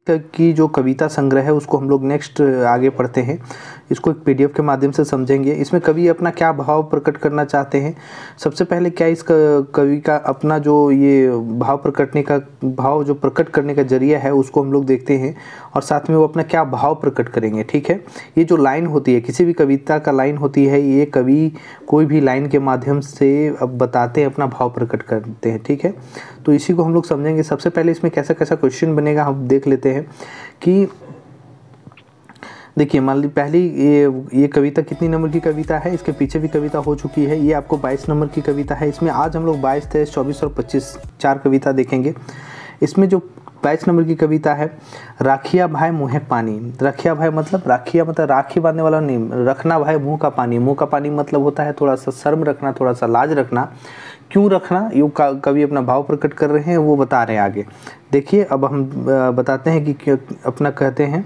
की जो कविता संग्रह है उसको हम लोग नेक्स्ट आगे पढ़ते हैं। इसको एक पीडीएफ के माध्यम से समझेंगे। इसमें कवि अपना क्या भाव प्रकट करना चाहते हैं, सबसे पहले क्या इस कवि का अपना जो ये भाव जो प्रकट करने का जरिया है उसको हम लोग देखते हैं, और साथ में वो अपना क्या भाव प्रकट करेंगे। ठीक है, ये जो लाइन होती है, किसी भी कविता का लाइन होती है, ये कवि कोई भी लाइन के माध्यम से अब बताते हैं, अपना भाव प्रकट करते हैं। ठीक है, तो इसी को हम लोग समझेंगे। सबसे पहले इसमें कैसा कैसा क्वेश्चन बनेगा हम देख लेते हैं कि देखिए, मान ली पहली ये कविता कितनी नंबर की कविता है, इसके पीछे भी कविता हो चुकी है। ये आपको 22 नंबर की कविता है। इसमें आज हम लोग 22, 23, 24 और 25 4 कविता देखेंगे। इसमें जो 22 नंबर की कविता है, राखिया भाई मुँह पानी। राखिया भाई मतलब राखी बांधने वाला नहीं, रखना भाई मुँह का पानी। मुँह का पानी मतलब होता है थोड़ा सा शर्म रखना, थोड़ा सा लाज रखना। क्यों रखना, यूँ कवि अपना भाव प्रकट कर रहे हैं, वो बता रहे हैं आगे। देखिए, अब हम बताते हैं कि अपना कहते हैं,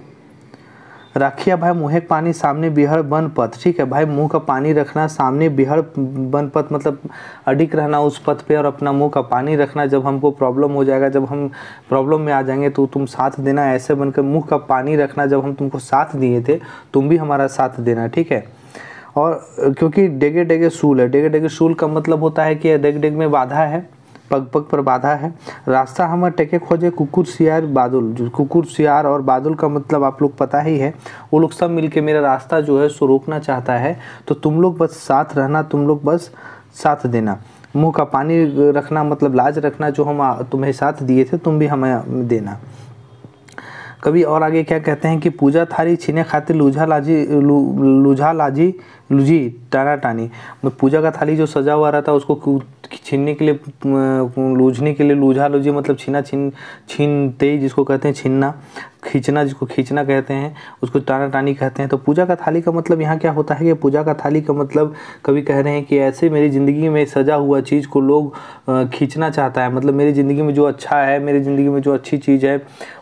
राखिया भाई मुँह पानी सामने बिहड़ बन पथ। ठीक है भाई, मुंह का पानी रखना, सामने बिहड़ बन पथ मतलब अडिग रहना उस पथ पे, और अपना मुंह का पानी रखना। जब हमको प्रॉब्लम हो जाएगा, जब हम प्रॉब्लम में आ जाएंगे तो तुम साथ देना, ऐसे बनकर मुंह का पानी रखना। जब हम तुमको साथ दिए थे, तुम भी हमारा साथ देना। ठीक है, और क्योंकि डेगे डेगे सूल है, डेगे डेगे सूल का मतलब होता है कि डेग डेग में बाधा है, पग पग पर बाधा है। रास्ता हमें टेके खोजे कुकुर सियार बादुल। जो कुकुर सियार और बादुल का मतलब आप लोग पता ही है, वो लोग सब मिलके मेरा रास्ता जो है सो रोकना चाहता है। तो तुम लोग बस साथ रहना, तुम लोग बस साथ देना। मुंह का पानी रखना मतलब लाज रखना, जो हम तुम्हें साथ दिए थे तुम भी हमें देना। कभी और आगे क्या कहते हैं कि पूजा थारी छीने खातिर लूझा लाजी लूझी टाना टानी। पूजा का थाली जो सजा हुआ रहता है उसको छीनने के लिए, लूझने के लिए, लूझा लूझी मतलब छीनते, जिसको कहते हैं छीनना, खींचना जिसको खींचना कहते हैं, उसको टाना टानी कहते हैं। तो पूजा का थाली का मतलब यहाँ क्या होता है कि पूजा का थाली का मतलब कभी कह रहे हैं कि ऐसे मेरी ज़िंदगी में सजा हुआ चीज़ को लोग खींचना चाहता है। मतलब मेरी ज़िंदगी में जो अच्छा है, मेरी ज़िंदगी में जो अच्छी चीज़ है,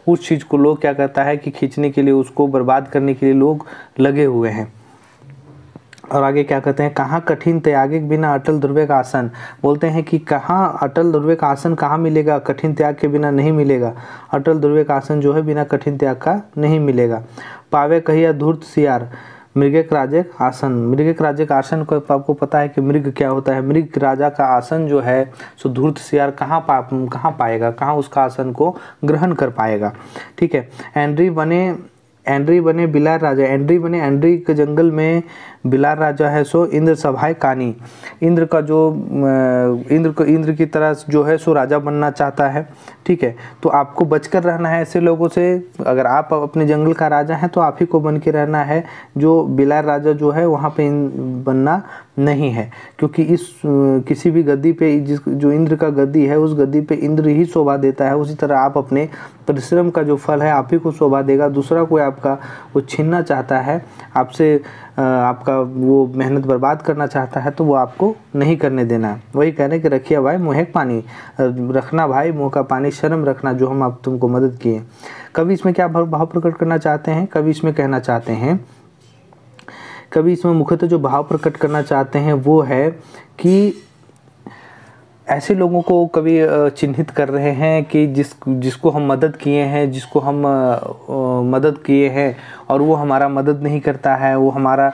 उस चीज़ को लोग क्या करता है कि खींचने के लिए, उसको बर्बाद करने के लिए लोग लगे हुए हैं। और आगे क्या कहते हैं, कहाँ कठिन त्याग के बिना अटल ध्रुव का आसन। बोलते हैं कि कहाँ अटल ध्रुव का आसन कहाँ मिलेगा, कठिन त्याग के बिना नहीं मिलेगा। अटल ध्रुव का आसन जो है बिना कठिन त्याग का नहीं मिलेगा। पावे कहिया धूर्त सियार मृग राजे आसन। मृग राजे का आसन को आपको पता है कि मृग क्या होता है। मृग राजा का आसन जो है सो धूर्त सियार कहाँ पाएगा, कहाँ उसका आसन को ग्रहण कर पाएगा। ठीक है, एंड्री बने बिलार राजा। एंड्री के जंगल में बिलार राजा है सो इंद्र सभाए कानी। इंद्र की तरह जो है सो राजा बनना चाहता है। ठीक है, तो आपको बचकर रहना है ऐसे लोगों से। अगर आप अपने जंगल का राजा हैं तो आप ही को बन के रहना है, जो बिलार राजा जो है वहाँ पे बनना नहीं है। क्योंकि इस किसी भी गद्दी पे जो इंद्र का गद्दी है, उस गद्दी पे इंद्र ही शोभा देता है। उसी तरह आप अपने परिश्रम का जो फल है आप ही को शोभा देगा। दूसरा कोई आपका वो छीनना चाहता है आपसे, आपका वो मेहनत बर्बाद करना चाहता है, तो वो आपको नहीं करने देना। वही कह रहे हैं कि रखिए भाई मुँह पानी, रखना भाई मुँह का पानी, शर्म रखना जो हम आप तुमको मदद किए। कभी इसमें क्या भाव प्रकट करना चाहते हैं, कभी इसमें कहना चाहते हैं, कभी इसमें मुख्यतः जो भाव प्रकट करना चाहते हैं वो है कि ऐसे लोगों को कभी चिन्हित कर रहे हैं कि जिसको हम मदद किए हैं, जिसको हम मदद किए हैं और वो हमारा मदद नहीं करता है, वो हमारा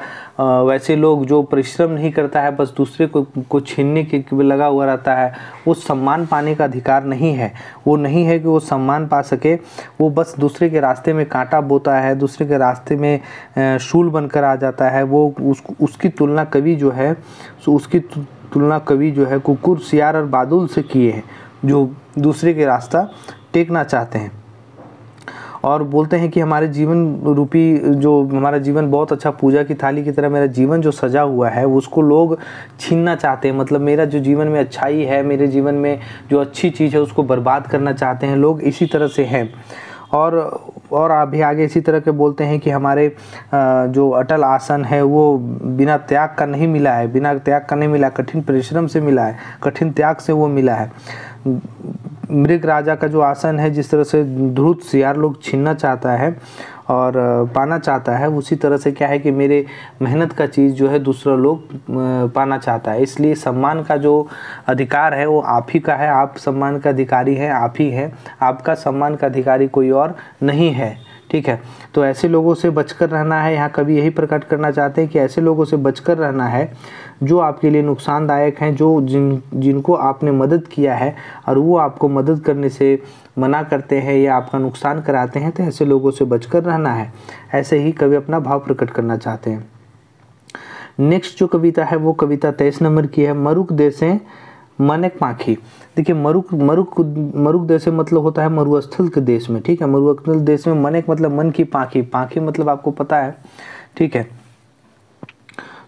वैसे लोग जो परिश्रम नहीं करता है, बस दूसरे को छीनने के लगा हुआ रहता है, वो सम्मान पाने का अधिकार नहीं है। वो नहीं है कि वो सम्मान पा सके, वो बस दूसरे के रास्ते में कांटा बोता है, दूसरे के रास्ते में शूल बनकर आ जाता है। वो उसकी तुलना कवि जो है कुकुर सियार और बादुल से किए हैं, जो दूसरे के रास्ता टेकना चाहते हैं। और बोलते हैं कि हमारे जीवन रूपी जो हमारा जीवन बहुत अच्छा पूजा की थाली की तरह मेरा जीवन जो सजा हुआ है उसको लोग छीनना चाहते हैं। मतलब मेरा जो जीवन में अच्छाई है, मेरे जीवन में जो अच्छी चीज़ है उसको बर्बाद करना चाहते हैं लोग। इसी तरह से हैं। और अभी आगे इसी तरह के बोलते हैं कि हमारे जो अटल आसन है वो बिना त्याग का नहीं मिला है, बिना त्याग का नहीं मिला, कठिन परिश्रम से मिला है, कठिन त्याग से वो मिला है। मृग राजा का जो आसन है, जिस तरह से धूर्त सियार लोग छीनना चाहता है, और पाना चाहता है, उसी तरह से क्या है कि मेरे मेहनत का चीज़ जो है दूसरा लोग पाना चाहता है। इसलिए सम्मान का जो अधिकार है वो आप ही का है, आप सम्मान का अधिकारी हैं, आप ही हैं, आपका सम्मान का अधिकारी कोई और नहीं है। ठीक है, तो ऐसे लोगों से बचकर रहना है। यहाँ कवि यही प्रकट करना चाहते हैं कि ऐसे लोगों से बचकर रहना है जो आपके लिए नुकसानदायक हैं, जो जिनको आपने मदद किया है और वो आपको मदद करने से मना करते हैं या आपका नुकसान कराते हैं, तो ऐसे लोगों से बचकर रहना है। ऐसे ही कवि अपना भाव प्रकट करना चाहते हैं। नेक्स्ट जो कविता है वो कविता 23 नंबर की है, मरुक देशे मनक पाखी। देखिए मरुक देश मतलब होता है मरुस्थल के देश में। ठीक है, मरुस्थल देश में मनक मतलब मन की पाखी, पाखी मतलब आपको पता है। ठीक है,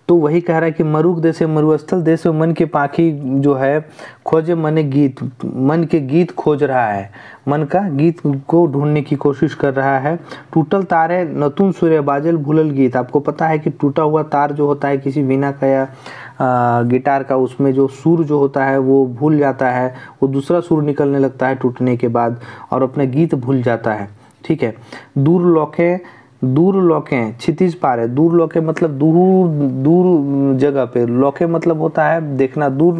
तो वही कह रहा है कि मरुक देश मरुस्थल देश में मन की पाखी जो है खोजे मने गीत, मन के गीत खोज रहा है, मन का गीत को ढूंढने की कोशिश कर रहा है। टूटल तारे नतून सूर्य बाजल भूलल गीत। आपको पता है कि टूटा हुआ तार जो होता है किसी वीणा का या गिटार का, उसमें जो सुर जो होता है वो भूल जाता है, वो दूसरा सुर निकलने लगता है टूटने के बाद और अपने गीत भूल जाता है। ठीक है, दूर लौके क्षितिज पारे, दूर लौके मतलब दूर जगह पे, लौके मतलब होता है देखना, दूर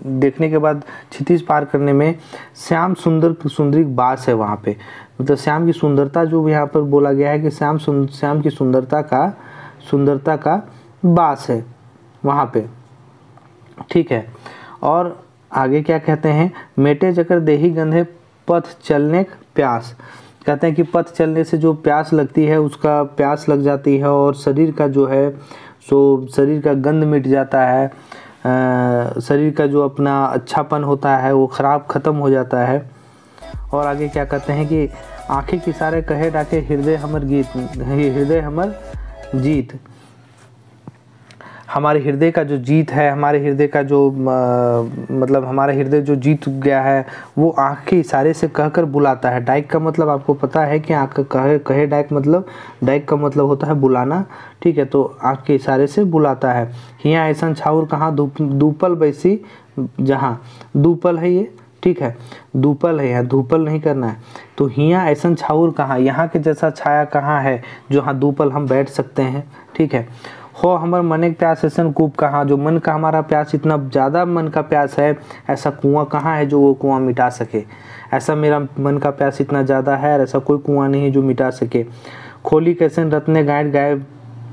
देखने के बाद क्षितिज पार करने में श्याम सुंदरी बास है वहाँ पे, मतलब श्याम की सुंदरता जो यहाँ पर बोला गया है कि श्याम की सुंदरता का बास है वहाँ पे। ठीक है, और आगे क्या कहते हैं, मेटे जकर देही गंधे पथ चलने प्यास। कहते हैं कि पथ चलने से जो प्यास लगती है उसका प्यास लग जाती है और शरीर का जो है सो शरीर का गंध मिट जाता है, शरीर का जो अपना अच्छापन होता है वो ख़त्म हो जाता है। और आगे क्या कहते हैं कि आँखें की सारे कहे डाके हृदय हमर जीत। हमारे हृदय का जो जीत है, हमारे हृदय का जो मतलब हमारा हृदय जो जीत गया है वो आँख के इशारे से कहकर बुलाता है। डाइक का मतलब आपको पता है कि आँख कहे डाइक का मतलब होता है बुलाना। ठीक है, तो आँख के इशारे से बुलाता है। हियाँ ऐसा छाउर कहाँ दूपल बैसी जहाँ, दूपल है ये। ठीक है, दूपल है, यहाँ धूपल नहीं करना है। तो हियाँ ऐसा छाउर कहाँ, यहाँ के जैसा छाया कहाँ है जो हाँ दूपल हम बैठ सकते हैं। ठीक है, हो हमर मन के प्यास ऐसा कूप कहाँ, जो मन का हमारा प्यास इतना ज़्यादा मन का प्यास है, ऐसा कुआं कहाँ है जो वो कुआं मिटा सके। ऐसा मेरा मन का प्यास इतना ज़्यादा है और ऐसा कोई कुआं नहीं है जो मिटा सके। खोली कैसे रत्ने गाँठ गाए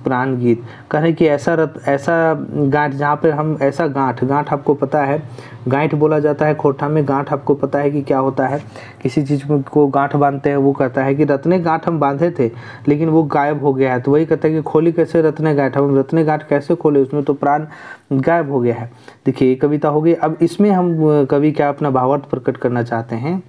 प्राण गीत। कहें कि ऐसा गांठ जहाँ पे हम ऐसा गांठ आपको पता है, गांठ बोला जाता है खोटा में। गांठ आपको पता है कि क्या होता है, किसी चीज़ को गांठ बांधते हैं। वो कहता है कि रत्ने गांठ हम बांधे थे लेकिन वो गायब हो गया है। तो वही कहता है कि खोली कैसे रत्ने गांठ, हम रत्ने गांठ कैसे खोले, उसमें तो प्राण गायब हो गया है। देखिए ये कविता हो गई। अब इसमें हम कवि क्या अपना भावार्थ प्रकट करना चाहते हैं,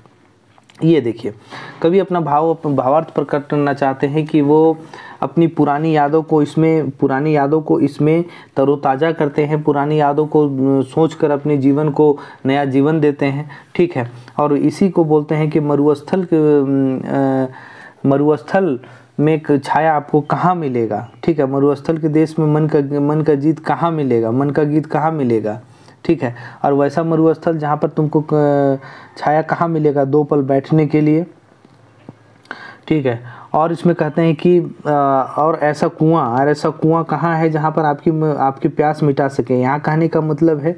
ये देखिए कवि अपना भावार्थ प्रकट करना चाहते हैं कि वो अपनी पुरानी यादों को इसमें तरोताज़ा करते हैं, पुरानी यादों को सोचकर अपने जीवन को नया जीवन देते हैं। ठीक है, और इसी को बोलते हैं कि मरुस्थल में एक छाया आपको कहाँ मिलेगा। ठीक है, मरुस्थल के देश में मन का जीत कहाँ मिलेगा, मन का गीत कहाँ मिलेगा। ठीक है, और वैसा मरुस्थल जहाँ पर तुमको छाया कहाँ मिलेगा, दो पल बैठने के लिए। ठीक है, और इसमें कहते हैं कि और ऐसा कुआं कहाँ है जहाँ पर आपकी प्यास मिटा सके। यहाँ कहने का मतलब है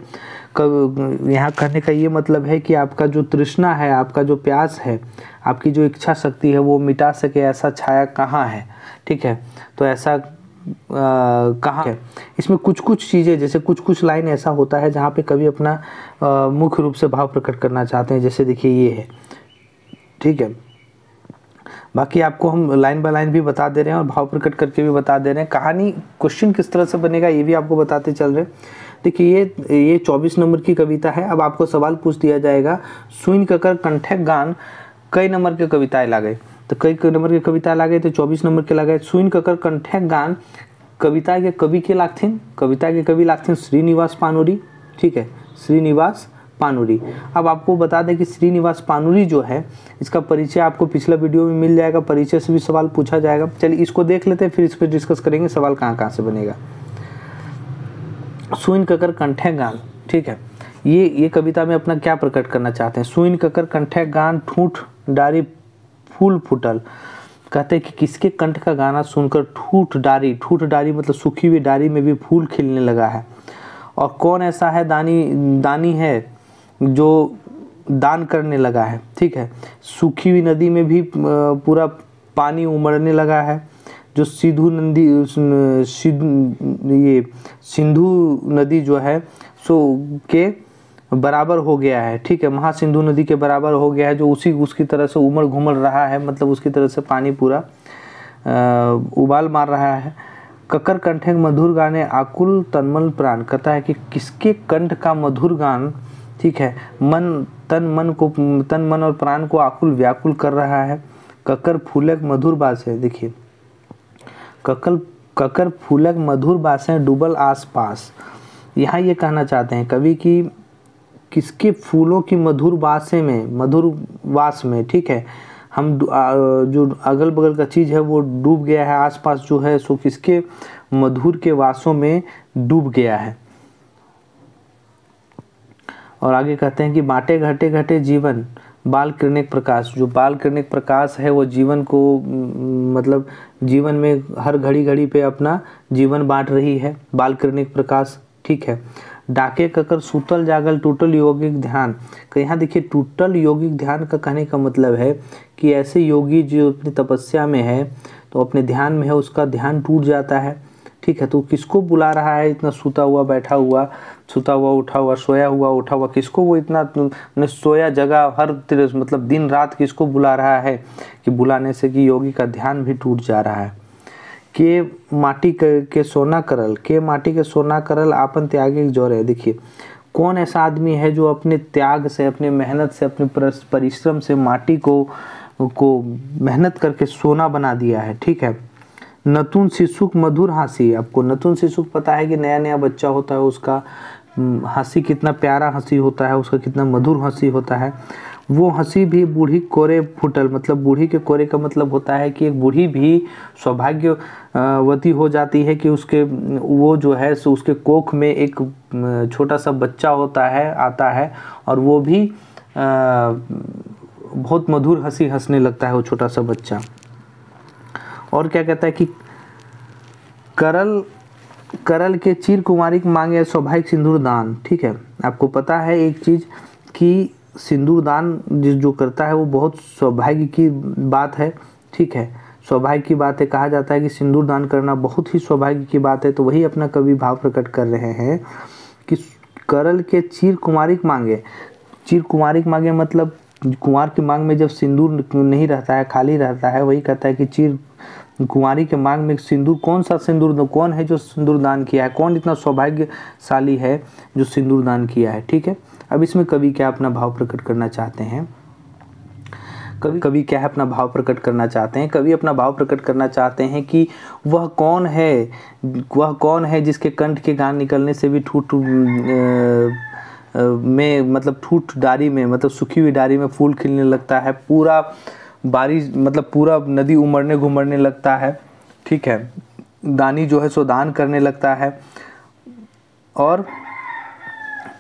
यहाँ कहने का ये मतलब है कि आपका जो तृष्णा है, आपका जो प्यास है, आपकी जो इच्छा शक्ति है वो मिटा सके, ऐसा छाया कहाँ है। ठीक है, तो ऐसा कहाँ है। इसमें कुछ चीज़ें, जैसे कुछ लाइन ऐसा होता है जहाँ पे कवि अपना मुख्य रूप से भाव प्रकट करना चाहते हैं। जैसे देखिए ये है। ठीक है, बाकी आपको हम लाइन बाय लाइन भी बता दे रहे हैं और भाव प्रकट करके भी बता दे रहे हैं। कहानी क्वेश्चन किस तरह से बनेगा ये भी आपको बताते चल रहे हैं। देखिए ये 24 नंबर की कविता है। अब आपको सवाल पूछ दिया जाएगा, सुइन ककर कंठक गान कई नंबर के कविताएं ला गए। तो कई नंबर के कविता ला गए, तो 24 नंबर के ला गए। सुइन ककर कंठक गान कविता के कवि के लागथिन, कविता के कवि लागथिन श्रीनिवास पानुरी। ठीक है, श्रीनिवास पानुरी। अब आपको बता दें कि श्रीनिवास पानुरी जो है इसका परिचय आपको पिछला वीडियो में मिल जाएगा, परिचय से भी सवाल पूछा जाएगा। चलिए इसको देख लेते हैं, फिर इस पर डिस्कस करेंगे सवाल कहाँ से बनेगा। सुइन ककर कंठे गान। ठीक है, ये कविता में अपना क्या प्रकट करना चाहते हैं। सुइन ककर कंठे गान ठूठ डारी फूल फुटल। कहते हैं कि किसके कंठ का गाना सुनकर ठूठ डारी मतलब सूखी हुई डारी में भी फूल खिलने लगा है। और कौन ऐसा है दानी है जो दान करने लगा है। ठीक है, सूखी हुई नदी में भी पूरा पानी उमड़ने लगा है। जो सिंधु नदी जो है सो के बराबर हो गया है। ठीक है, महासिंधु नदी के बराबर हो गया है, जो उसकी तरह से उमड़ घुमड़ रहा है, मतलब उसकी तरह से पानी पूरा उबाल मार रहा है। ककर कंठे मधुर गाने आकुल तनमन प्राण, कहता है कि किसके कंठ का मधुर गान, ठीक है, तन मन और प्राण को आकुल व्याकुल कर रहा है। ककर फूलक मधुर बासें, देखिए ककर फूलक मधुर बासें डूबल आसपास। यहाँ ये कहना चाहते हैं कवि कि किसके फूलों की मधुर वास में, ठीक है, हम जो अगल बगल का चीज़ है वो डूब गया है, आसपास जो है सो किसके मधुर के वासों में डूब गया है। और आगे कहते हैं कि बाटे घटे घटे जीवन बाल किरणिक प्रकाश, जो बाल किरणिक प्रकाश है वो जीवन को मतलब जीवन में हर घड़ी पे अपना जीवन बांट रही है, बाल किरणिक प्रकाश। ठीक है, डाके ककर सूतल जागल टूटल योगिक ध्यान, यहाँ देखिए टूटल योगिक ध्यान का कहने का मतलब है कि ऐसे योगी जो अपनी तपस्या में है तो अपने ध्यान में है, उसका ध्यान टूट जाता है। ठीक है, तो किसको बुला रहा है इतना सूता हुआ बैठा हुआ, सूता हुआ उठा हुआ, सोया हुआ उठा हुआ, किसको वो इतना सोया जगह हर तरह मतलब दिन रात किसको बुला रहा है कि बुलाने से कि योगी का ध्यान भी टूट जा रहा है। के माटी के सोना करल आपन त्यागे जोरे, देखिए कौन ऐसा आदमी है जो अपने त्याग से, अपने मेहनत से, अपने परिश्रम से माटी को मेहनत करके सोना बना दिया है। ठीक है, नतुन शिशुक मधुर हंसी, आपको नतुन शिशुक पता है कि नया नया बच्चा होता है, उसका हंसी कितना प्यारा हंसी होता है, उसका कितना मधुर हंसी होता है। वो हंसी भी बूढ़ी कोरे फुटल, मतलब बूढ़ी के कोरे का मतलब होता है कि एक बूढ़ी भी सौभाग्यवती हो जाती है कि उसके वो जो है सो उसके कोख में एक छोटा सा बच्चा होता है, आता है, और वो भी बहुत मधुर हंसी हंसने लगता है वो छोटा सा बच्चा। और क्या कहता है कि करल के चीर कुमारी मांगे सौभाग्य सिंदूर दान। ठीक है, आपको पता है एक चीज़ कि सिंदूर दान जो करता है वो बहुत सौभाग्य की बात है। ठीक है, सौभाग्य की बात है, कहा जाता है कि सिंदूर दान करना बहुत ही सौभाग्य की बात है। तो वही अपना कवि भाव प्रकट कर रहे हैं कि करल के चीर कुमारिक मांगे मतलब कुंवार की मांग में जब सिंदूर नहीं रहता है, खाली रहता है, वही कहता है कि चीर कुंवारी के मांग में सिंदूर, कौन सा सिंदूर, कौन है जो सिंदूर दान किया है, कौन इतना सौभाग्यशाली है जो सिंदूर दान किया है। ठीक है, अब इसमें कवि क्या अपना भाव प्रकट करना चाहते हैं, कवि क्या है अपना भाव प्रकट करना चाहते हैं। कवि अपना भाव प्रकट करना चाहते हैं कि वह कौन है जिसके कंठ के गान निकलने से भी ठूठ डारी में मतलब सूखी हुई डारी में फूल खिलने लगता है, पूरा बारिश मतलब पूरा नदी उमड़ने घुमड़ने लगता है। ठीक है, दानी जो है सो दान करने लगता है और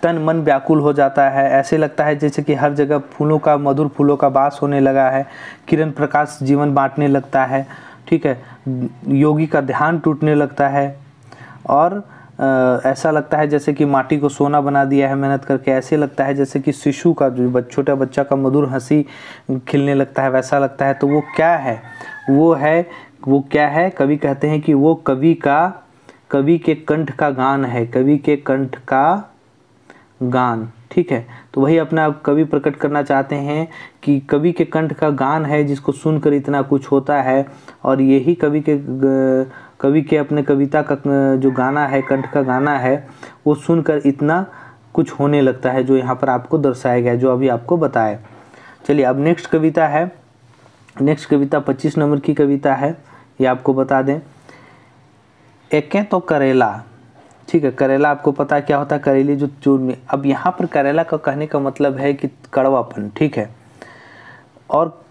तन मन व्याकुल हो जाता है, ऐसे लगता है जैसे कि हर जगह मधुर फूलों का बास होने लगा है, किरण प्रकाश जीवन बांटने लगता है। ठीक है, योगी का ध्यान टूटने लगता है और ऐसा लगता है जैसे कि माटी को सोना बना दिया है मेहनत करके। ऐसे लगता है जैसे कि शिशु का जो छोटा बच्चा का मधुर हंसी खिलने लगता है, वैसा लगता है। तो वो क्या है, वो क्या है, कवि कहते हैं कि वो कवि के कंठ का गान है, कवि के कंठ का गान। ठीक है, तो वही अपना कवि प्रकट करना चाहते हैं कि कवि के कंठ का गान है जिसको सुनकर इतना कुछ होता है। और यही कवि के अपने कविता का जो गाना है, कंठ का गाना है, वो सुनकर इतना कुछ होने लगता है, जो यहाँ पर आपको दर्शाया गया है, जो अभी आपको बताया। चलिए अब नेक्स्ट कविता 25 नंबर की कविता है, ये आपको बता दें। एकें तो करेला। ठीक है, करेला आपको पता है क्या होता है, करेली जो अब यहाँ पर करेला का कहने का मतलब है कि कड़वापन। ठीक है, और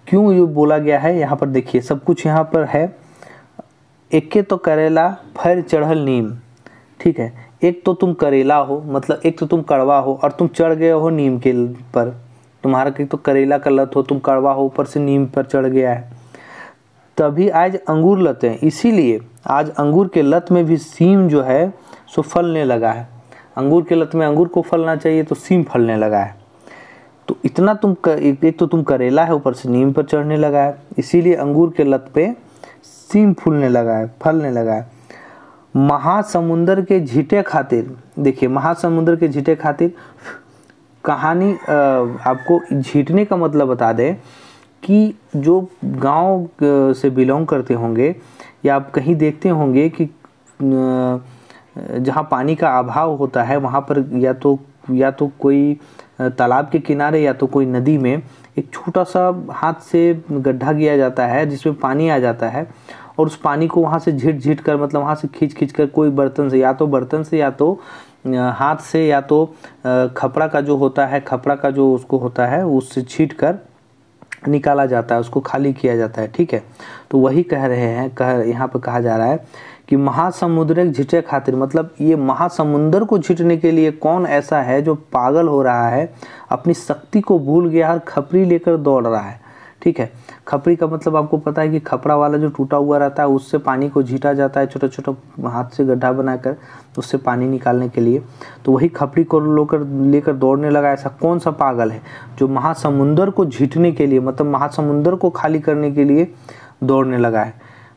क्यों ये बोला गया है यहाँ पर देखिए, सब कुछ यहाँ पर है। एके तो करेला फर चढ़ल नीम। ठीक है, एक तो तुम करेला हो, मतलब एक तो तुम कड़वा हो और तुम चढ़ गए हो नीम के पर, तुम्हारा तो करेला का लत हो, तुम कड़वा हो, ऊपर से नीम पर चढ़ गया है। तभी आज अंगूर लते हैं, इसीलिए आज अंगूर के लत में भी सीम जो है सो फलने लगा है। अंगूर के लत में अंगूर को फलना चाहिए तो सीम फलने लगा है। तो इतना एक तो तुम करेला है, ऊपर से नीम पर चढ़ने लगा है, इसीलिए अंगूर के लत पे सीम फूलने लगा है, फलने लगा है। महासमुंदर के झींटे खातिर, देखिए महासमुंदर के झींटे खातिर कहानी आपको झींटने का मतलब बता दें कि जो गांव से बिलोंग करते होंगे या आप कहीं देखते होंगे कि जहां पानी का अभाव होता है वहां पर या तो कोई तालाब के किनारे या तो कोई नदी में एक छोटा सा हाथ से गड्ढा किया जाता है जिसमें पानी आ जाता है, और उस पानी को वहाँ से झीट कर, मतलब वहाँ से खींच कर कोई बर्तन से या तो हाथ से या तो खपड़ा का जो होता है, खपड़ा का जो उसको होता है उससे छीट कर निकाला जाता है, उसको खाली किया जाता है। ठीक है, तो वही कह रहे हैं, यहाँ पर कहा जा रहा है कि महासमुद्र झींटे खातिर, मतलब ये महासमुंदर को झींटने के लिए कौन ऐसा है जो पागल हो रहा है, अपनी शक्ति को भूल गया और खपरी लेकर दौड़ रहा है। ठीक है, खपरी का मतलब आपको पता है कि खपड़ा वाला जो टूटा हुआ रहता है उससे पानी को झींटा जाता है, छोटा छोटा हाथ से गड्ढा बनाकर उससे पानी निकालने के लिए। तो वही खपरी को लेकर दौड़ने लगा। ऐसा कौन सा पागल है जो महासमुंदर को झींटने के लिए, मतलब महासमुंदर को खाली करने के लिए दौड़ने लगा है।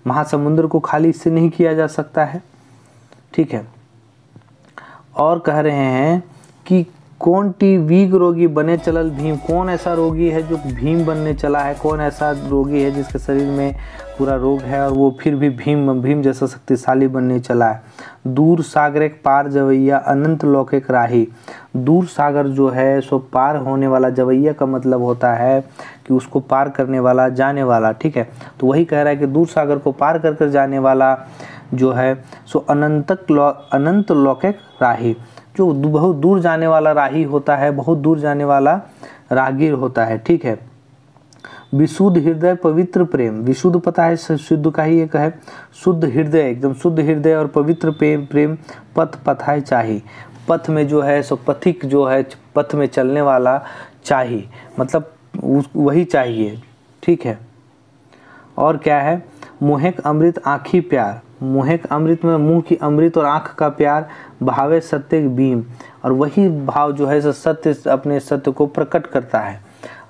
महासमुंदर को खाली इससे नहीं किया जा सकता है। ठीक है, और कह रहे हैं कि कौन टीवीग रोगी बने चलल भीम, कौन ऐसा रोगी है जो भीम बनने चला है, कौन ऐसा रोगी है जिसके शरीर में पूरा रोग है और वो फिर भी भीम जैसा शक्तिशाली बनने चला है। दूर सागर एक पार जवैया अनंत लौकिक राही, दूर सागर जो है सो पार होने वाला, जवैया का मतलब होता है कि उसको पार करने वाला, जाने वाला। ठीक है, तो वही कह रहा है कि दूर सागर को पार कर जाने वाला जो है सो अनंत लौकिक राही, जो बहुत दूर जाने वाला राही होता है, बहुत दूर जाने वाला राहगीर होता है। ठीक है, विशुद्ध हृदय पवित्र प्रेम, विशुद्ध पता है शुद्ध का ही एक है, शुद्ध हृदय, एकदम शुद्ध हृदय और पवित्र प्रेम पथ पथाय चाहिए। पथ में जो है सो पथिक जो है पथ में चलने वाला चाहिए, मतलब वही चाहिए। ठीक है, और क्या है, मुहेक अमृत आँखी प्यार, मुहेक अमृत में मुंह की अमृत और आँख का प्यार, भावे सत्य बीम, और वही भाव जो है सत्य अपने सत्य को प्रकट करता है।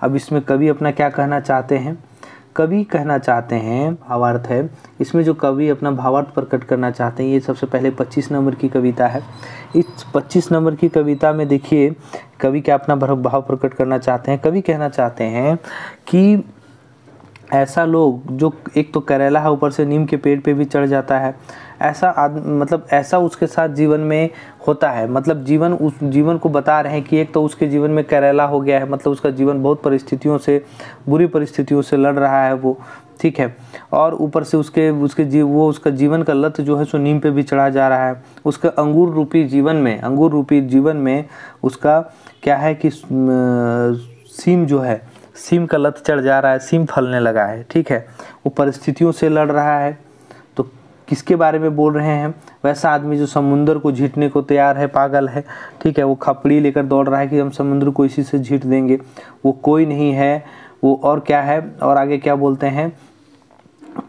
अब इसमें कवि अपना क्या कहना चाहते हैं, कवि कहना चाहते हैं, भावार्थ है इसमें, जो कवि अपना भावार्थ प्रकट करना चाहते हैं। ये सबसे पहले 25 नंबर की कविता है। इस 25 नंबर की कविता में देखिए कवि क्या अपना भाव प्रकट करना चाहते हैं। कवि कहना चाहते हैं कि ऐसा लोग जो एक तो करेला है, ऊपर से नीम के पेड़ पे भी चढ़ जाता है, ऐसा मतलब ऐसा उसके साथ जीवन में होता है। मतलब उस जीवन को बता रहे हैं कि एक तो उसके जीवन में करेला हो गया है, मतलब उसका जीवन बहुत बुरी परिस्थितियों से लड़ रहा है वो। ठीक है, और ऊपर से उसका जीवन का लत जो है सो नीम पे भी चढ़ा जा रहा है। उसका अंगूर रूपी जीवन में उसका क्या है कि सीम जो है, सीम का लत चढ़ जा रहा है, सीम फलने लगा है। ठीक है, वो परिस्थितियों से लड़ रहा है। तो किसके बारे में बोल रहे हैं, वैसा आदमी जो समुंदर को झींटने को तैयार है, पागल है। ठीक है, वो खपड़ी लेकर दौड़ रहा है कि हम समुद्र को इसी से झींट देंगे, वो कोई नहीं है वो। और क्या है, और आगे क्या बोलते हैं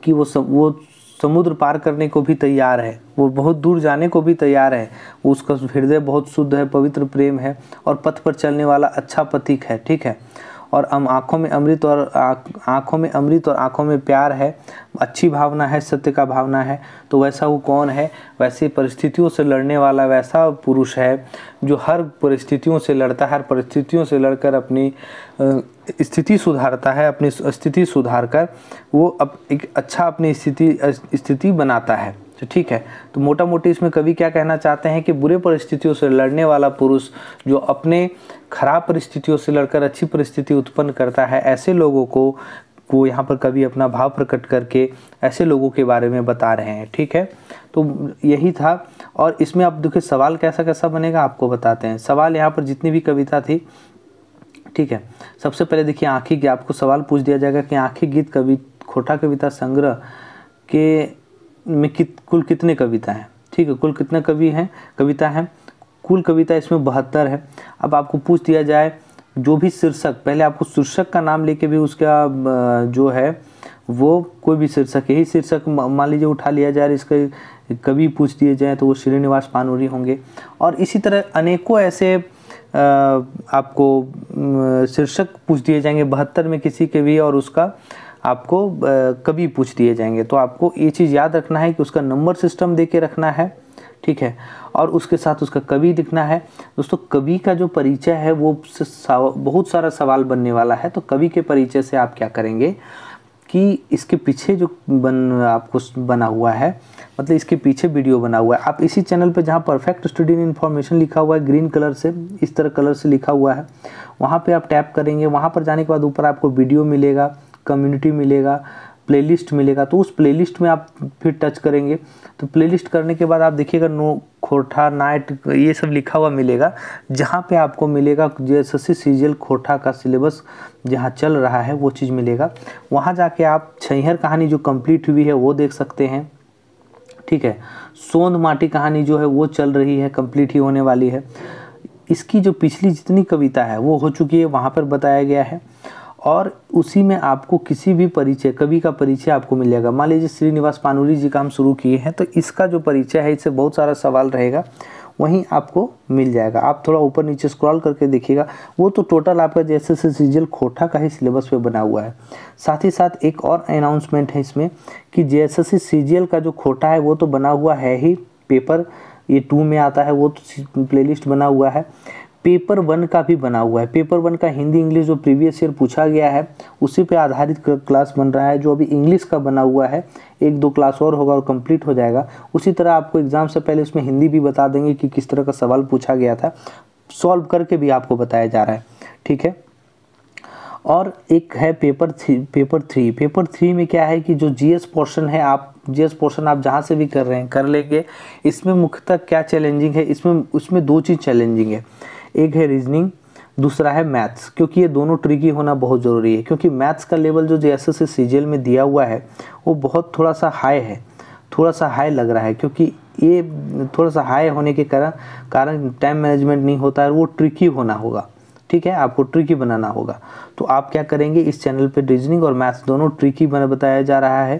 कि वो समुद्र पार करने को भी तैयार है, वो बहुत दूर जाने को भी तैयार है, वो उसका हृदय बहुत शुद्ध है, पवित्र प्रेम है और पथ पर चलने वाला अच्छा पथिक है। ठीक है, और आँखों में अमृत और आँखों में प्यार है, अच्छी भावना है, सत्य का भावना है। तो वैसा वो कौन है, वैसे परिस्थितियों से लड़ने वाला वैसा पुरुष है जो हर परिस्थितियों से लड़ता है, हर परिस्थितियों से लड़कर अपनी स्थिति सुधारता है, अपनी स्थिति सुधार कर वो एक अच्छा अपनी स्थिति बनाता है। तो ठीक है, तो मोटा मोटी इसमें कवि क्या कहना चाहते हैं कि बुरे परिस्थितियों से लड़ने वाला पुरुष जो अपने खराब परिस्थितियों से लड़कर अच्छी परिस्थिति उत्पन्न करता है, ऐसे लोगों को यहाँ पर कवि अपना भाव प्रकट करके ऐसे लोगों के बारे में बता रहे हैं। ठीक है, तो यही था। और इसमें आप देखिए सवाल कैसा कैसा बनेगा आपको बताते हैं। सवाल यहाँ पर जितनी भी कविता थी, ठीक है, सबसे पहले देखिए आँखी, आपको सवाल पूछ दिया जाएगा कि आँखी गीत खोटा कविता संग्रह के में कुल कितने कविता हैं। ठीक है, कुल कितने कविता हैं, कुल कविता इसमें 72 है। अब आपको पूछ दिया जाए जो भी शीर्षक, पहले आपको शीर्षक का नाम लेके भी उसका जो है वो कोई भी शीर्षक, यही शीर्षक मान लीजिए उठा लिया जाए, इसके कवि पूछ दिए जाए तो वो श्रीनिवास पानूरी होंगे। और इसी तरह अनेकों ऐसे आपको शीर्षक पूछ दिए जाएंगे 72 में किसी के भी, और उसका आपको कवि पूछ दिए जाएंगे। तो आपको ये चीज़ याद रखना है कि उसका नंबर सिस्टम दे के रखना है, ठीक है, और उसके साथ उसका कवि लिखना है। दोस्तों कवि का जो परिचय है वो बहुत सारा सवाल बनने वाला है। तो कवि के परिचय से आप क्या करेंगे कि इसके पीछे जो आपको बना हुआ है, मतलब इसके पीछे वीडियो बना हुआ है, आप इसी चैनल पे जहाँ परफेक्ट स्टडी इन इन्फॉर्मेशन लिखा हुआ है ग्रीन कलर से, इस तरह कलर से लिखा हुआ है, वहाँ पे आप टैप करेंगे। वहाँ पर जाने के बाद ऊपर आपको वीडियो मिलेगा, कम्युनिटी मिलेगा, प्लेलिस्ट मिलेगा। तो उस प्लेलिस्ट में आप फिर टच करेंगे। तो प्लेलिस्ट करने के बाद आप देखिएगा नो खोरठा नाइट ये सब लिखा हुआ मिलेगा, जहाँ पे आपको मिलेगा JSSC सीजीएल खोरठा का सिलेबस जहाँ चल रहा है वो चीज़ मिलेगा। वहाँ जाके आप छैहर कहानी जो कंप्लीट हुई है वो देख सकते हैं, ठीक है। सोंद माटी कहानी जो है वो चल रही है, कंप्लीट ही होने वाली है। इसकी जो पिछली जितनी कविता है वो हो चुकी है, वहाँ पर बताया गया है। और उसी में आपको किसी भी परिचय, कवि का परिचय आपको मिल जाएगा। मान लीजिए श्रीनिवास पानूरी जी का हम शुरू किए हैं, तो इसका जो परिचय है इससे बहुत सारा सवाल रहेगा, वहीं आपको मिल जाएगा। आप थोड़ा ऊपर नीचे स्क्रॉल करके देखिएगा, वो तो टोटल आपका JSSC सीजीएल खोरठा का ही सिलेबस पे बना हुआ है। साथ ही साथ एक और अनाउंसमेंट है इसमें कि JSSC सीजीएल का जो खोरठा है वो तो बना हुआ है ही, पेपर ये 2 में आता है वो तो प्लेलिस्ट बना हुआ है। पेपर 1 का भी बना हुआ है। पेपर 1 का हिंदी इंग्लिश जो प्रीवियस ईयर पूछा गया है उसी पे आधारित क्लास बन रहा है। जो अभी इंग्लिश का बना हुआ है 1-2 क्लास और होगा और कंप्लीट हो जाएगा। उसी तरह आपको एग्जाम से पहले उसमें हिंदी भी बता देंगे कि किस तरह का सवाल पूछा गया था, सॉल्व करके भी आपको बताया जा रहा है, ठीक है। और एक है पेपर 3। पेपर 3 में क्या है कि जो जीएस पोर्शन है, आप जीएस पोर्शन आप जहाँ से भी कर रहे हैं कर लेंगे। इसमें मुख्यतः क्या चैलेंजिंग है, उसमें 2 चीज़ चैलेंजिंग है, एक है रीजनिंग, दूसरा है मैथ्स। क्योंकि ये दोनों ट्रिकी होना बहुत ज़रूरी है, क्योंकि मैथ्स का लेवल जो JSSC सीजीएल में दिया हुआ है वो बहुत थोड़ा सा हाई है, थोड़ा सा हाई लग रहा है, क्योंकि ये थोड़ा सा हाई होने के कारण टाइम मैनेजमेंट नहीं होता है, वो ट्रिकी होना होगा, ठीक है, आपको ट्रिकी बनाना होगा। तो आप क्या करेंगे, इस चैनल पे रीजनिंग और मैथ्स दोनों ट्रिकी बताया जा रहा है।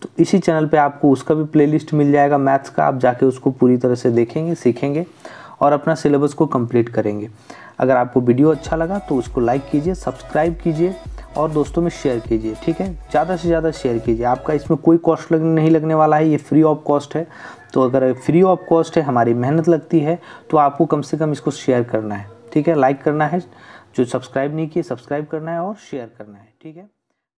तो इसी चैनल पे आपको उसका भी प्लेलिस्ट मिल जाएगा मैथ्स का, आप जाके उसको पूरी तरह से देखेंगे, सीखेंगे और अपना सिलेबस को कंप्लीट करेंगे। अगर आपको वीडियो अच्छा लगा तो उसको लाइक कीजिए, सब्सक्राइब कीजिए और दोस्तों में शेयर कीजिए, ठीक है, ज़्यादा से ज़्यादा शेयर कीजिए। आपका इसमें कोई कॉस्ट नहीं लगने वाला है, ये फ्री ऑफ कॉस्ट है। तो अगर फ्री ऑफ कॉस्ट है, हमारी मेहनत लगती है, तो आपको कम से कम इसको शेयर करना है, ठीक है, लाइक करना है, जो सब्सक्राइब नहीं किए सब्सक्राइब करना है और शेयर करना है, ठीक है।